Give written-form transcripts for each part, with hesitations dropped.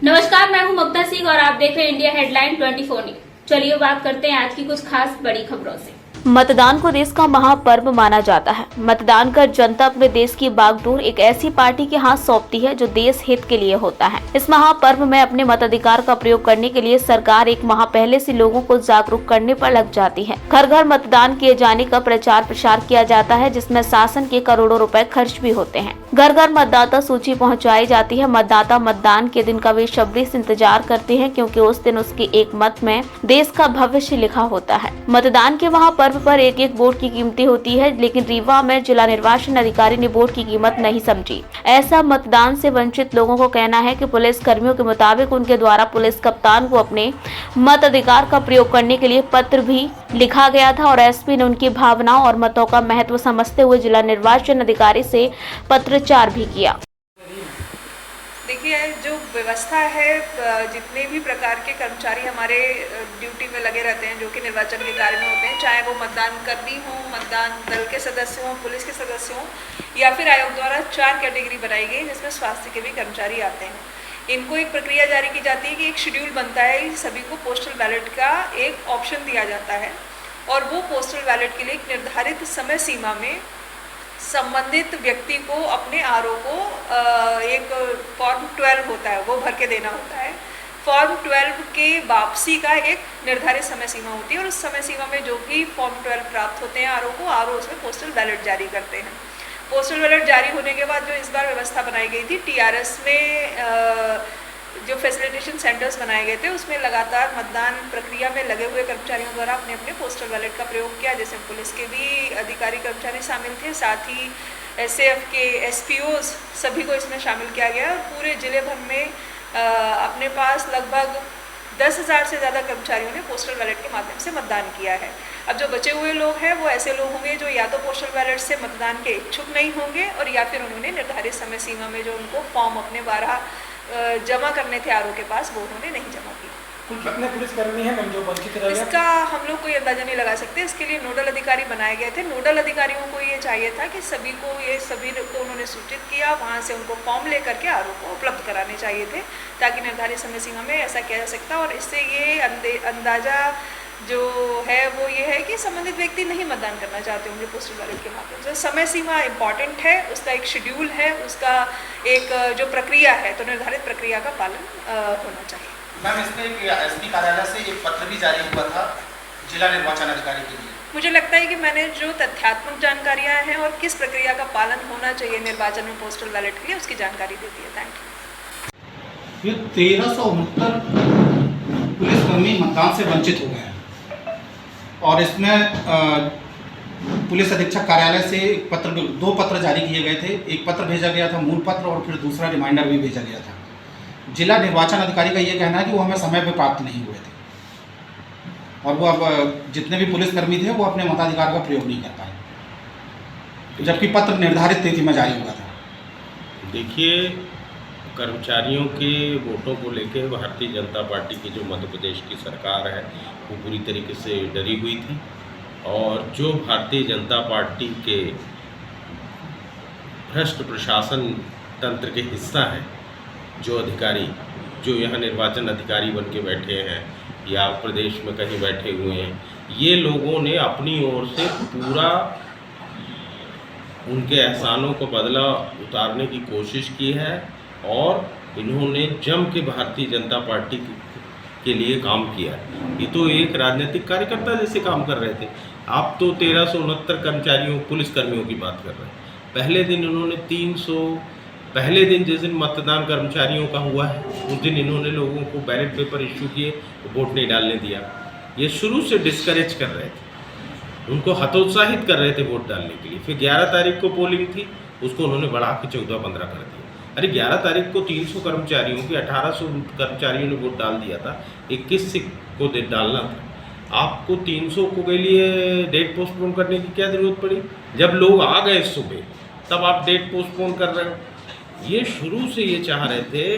नमस्कार, मैं हूं ममता सिंह और आप देख रहे हैं इंडिया हेडलाइन 24 न्यूज। चलिए बात करते हैं आज की कुछ खास बड़ी खबरों से। मतदान को देश का महापर्व माना जाता है। मतदान कर जनता अपने देश की बागडोर एक ऐसी पार्टी के हाथ सौंपती है जो देश हित के लिए होता है। इस महापर्व में अपने मताधिकार का प्रयोग करने के लिए सरकार एक माह पहले से लोगों को जागरूक करने पर लग जाती है। घर घर मतदान किए जाने का प्रचार प्रसार किया जाता है, जिसमें शासन के करोड़ों रुपए खर्च भी होते हैं। घर घर मतदाता सूची पहुँचाई जाती है। मतदाता मतदान के दिन का बेसब्री से इंतजार करते हैं, क्योंकि उस दिन उसके एक मत में देश का भविष्य लिखा होता है। मतदान के महापर्व पर एक एक वोट की कीमती होती है, लेकिन रीवा में जिला निर्वाचन अधिकारी ने वोट की कीमत नहीं समझी। ऐसा मतदान से वंचित लोगों को कहना है कि पुलिस कर्मियों के मुताबिक उनके द्वारा पुलिस कप्तान को अपने मताधिकार का प्रयोग करने के लिए पत्र भी लिखा गया था और एसपी ने उनकी भावनाओं और मतों का महत्व समझते हुए जिला निर्वाचन अधिकारी से पत्रचार भी किया। देखिए, जो व्यवस्था है, जितने भी प्रकार के कर्मचारी हमारे ड्यूटी में लगे रहते हैं, जो कि निर्वाचन के कार्य में होते हैं, चाहे वो मतदान कर्मी हो, मतदान दल के सदस्य हों, पुलिस के सदस्य हों, या फिर आयोग द्वारा 4 कैटेगरी बनाई गई, जिसमें स्वास्थ्य के भी कर्मचारी आते हैं। इनको एक प्रक्रिया जारी की जाती है कि एक शेड्यूल बनता है, सभी को पोस्टल बैलेट का एक ऑप्शन दिया जाता है और वो पोस्टल बैलेट के लिए एक निर्धारित समय सीमा में संबंधित व्यक्ति को अपने आरओ को एक फॉर्म 12 होता है वो भर के देना होता है। फॉर्म 12 के वापसी का एक निर्धारित समय सीमा होती है और उस समय सीमा में जो भी फॉर्म 12 प्राप्त होते हैं आरओ उसमें पोस्टल बैलेट जारी करते हैं। पोस्टल बैलेट जारी होने के बाद जो इस बार व्यवस्था बनाई गई थी, टीआरएस में जो फैसिलिटेशन सेंटर्स बनाए गए थे, उसमें लगातार मतदान प्रक्रिया में लगे हुए कर्मचारियों द्वारा अपने अपने पोस्टल बैलेट का प्रयोग किया। जैसे पुलिस के भी अधिकारी कर्मचारी शामिल थे, साथ ही एसएएफ के एसपीओज सभी को इसमें शामिल किया गया और पूरे जिले भर में अपने पास लगभग 10,000 से ज़्यादा कर्मचारियों ने पोस्टल बैलेट के माध्यम से मतदान किया है। अब जो बचे हुए लोग हैं वो ऐसे लोग होंगे जो या तो पोस्टल बैलेट से मतदान के इच्छुक नहीं होंगे और या फिर उन्होंने निर्धारित समय सीमा में जो उनको फॉर्म अपने 12 जमा करने थे आरओ के पास, वो उन्होंने नहीं जमा किए। कितने पुलिसकर्मी हैं जो वंचित रह गए? इसका हम लोग कोई अंदाजा नहीं लगा सकते। इसके लिए नोडल अधिकारी बनाए गए थे। नोडल अधिकारियों को ये चाहिए था कि सभी को उन्होंने सूचित किया, वहाँ से उनको फॉर्म लेकर के आरओ को उपलब्ध कराने चाहिए थे, ताकि निर्धारित समय सीमा में ऐसा किया जा सकता। और इससे ये अंदाजा जो है वो ये है कि संबंधित व्यक्ति नहीं मतदान करना चाहते होंगे पोस्टल बैलेट के माध्यम से। समय सीमा इम्पॉर्टेंट है, उसका एक शेड्यूल है, उसका एक जो प्रक्रिया है, तो निर्धारित प्रक्रिया का पालन होना चाहिए। मैम, इसमें एसपी कार्यालय से एक पत्र भी जारी हुआ था जिला निर्वाचन अधिकारी के लिए। मुझे लगता है कि मैंने जो तथ्यात्मक जानकारियाँ हैं और किस प्रक्रिया का पालन होना चाहिए निर्वाचन में पोस्टल बैलेट के लिए, उसकी जानकारी दे दी है। Thank you. ये 1369 पुलिसकर्मी मतदान से वंचित हो गए हैं और इसमें पुलिस अधीक्षक कार्यालय से दो पत्र जारी किए गए थे। एक पत्र भेजा गया था, मूल पत्र, और फिर दूसरा रिमाइंडर भी भेजा गया था। जिला निर्वाचन अधिकारी का ये कहना है कि वो हमें समय पर प्राप्त नहीं हुए थे और वो अब जितने भी पुलिसकर्मी थे वो अपने मताधिकार का प्रयोग नहीं कर पाए, जबकि पत्र निर्धारित तिथि में जारी हुआ था। देखिए, कर्मचारियों के वोटों को लेकर भारतीय जनता पार्टी की जो मध्य प्रदेश की सरकार है वो पूरी तरीके से डरी हुई थी और जो भारतीय जनता पार्टी के भ्रष्ट प्रशासन तंत्र के हिस्सा हैं, जो अधिकारी जो यहाँ निर्वाचन अधिकारी बन के बैठे हैं या प्रदेश में कहीं बैठे हुए हैं, ये लोगों ने अपनी ओर से पूरा उनके एहसानों को बदला उतारने की कोशिश की है और इन्होंने जम के भारतीय जनता पार्टी के लिए काम किया। ये तो एक राजनीतिक कार्यकर्ता जैसे काम कर रहे थे। आप तो 1369 कर्मचारियों पुलिसकर्मियों की बात कर रहे हैं। पहले दिन इन्होंने 300, पहले दिन जिस दिन मतदान कर्मचारियों का हुआ है उस दिन इन्होंने लोगों को बैलेट पेपर इश्यू किए, वोट नहीं डालने दिया। ये शुरू से डिस्करेज कर रहे थे, उनको हतोत्साहित कर रहे थे वोट डालने के लिए। फिर 11 तारीख को पोलिंग थी, उसको उन्होंने बढ़ा के 14-15 कर दिया। अरे 11 तारीख को 300 कर्मचारियों की 1800 कर्मचारियों ने वोट डाल दिया था, 21 को डालना था। आपको 300 को के लिए डेट पोस्टपोन करने की क्या ज़रूरत पड़ी? जब लोग आ गए सुबह तब आप डेट पोस्टपोन कर रहे हो। ये शुरू से ये चाह रहे थे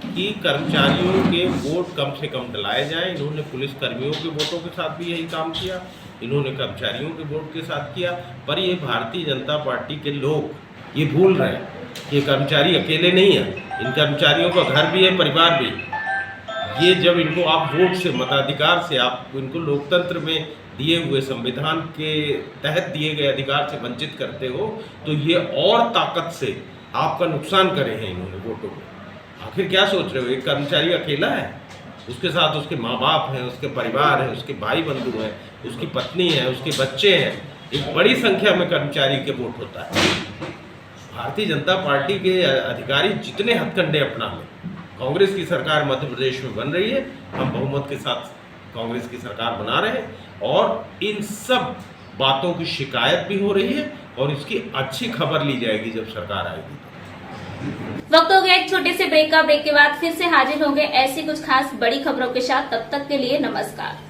कि कर्मचारियों के वोट कम से कम डलाए जाएं। इन्होंने पुलिस कर्मियों के वोटों के साथ भी यही काम किया, इन्होंने कर्मचारियों के वोट के साथ किया। पर ये भारतीय जनता पार्टी के लोग ये भूल रहे हैं कि कर्मचारी अकेले नहीं है, इन कर्मचारियों का घर भी है, परिवार भी। ये जब इनको आप वोट से, मताधिकार से, आप इनको लोकतंत्र में दिए हुए, संविधान के तहत दिए गए अधिकार से वंचित करते हो, तो ये और ताकत से आपका नुकसान करे हैं इन्होंने वोटों को। आखिर क्या सोच रहे हो? एक कर्मचारी अकेला है, उसके साथ उसके माँ बाप हैं, उसके परिवार है, उसके भाई बंधु हैं, उसकी पत्नी है, उसके बच्चे हैं। एक बड़ी संख्या में कर्मचारी के वोट होता है। भारतीय जनता पार्टी के अधिकारी जितने हथकंडे अपना लें, कांग्रेस की सरकार मध्य प्रदेश में बन रही है, हम बहुमत के साथ कांग्रेस की सरकार बना रहे हैं, और इन सब बातों की शिकायत भी हो रही है और इसकी अच्छी खबर ली जाएगी जब सरकार आएगी। वक्त हो गया एक छोटे से ब्रेक का। ब्रेक के बाद फिर से हाजिर होंगे ऐसी कुछ खास बड़ी खबरों के साथ। तब तक के लिए नमस्कार।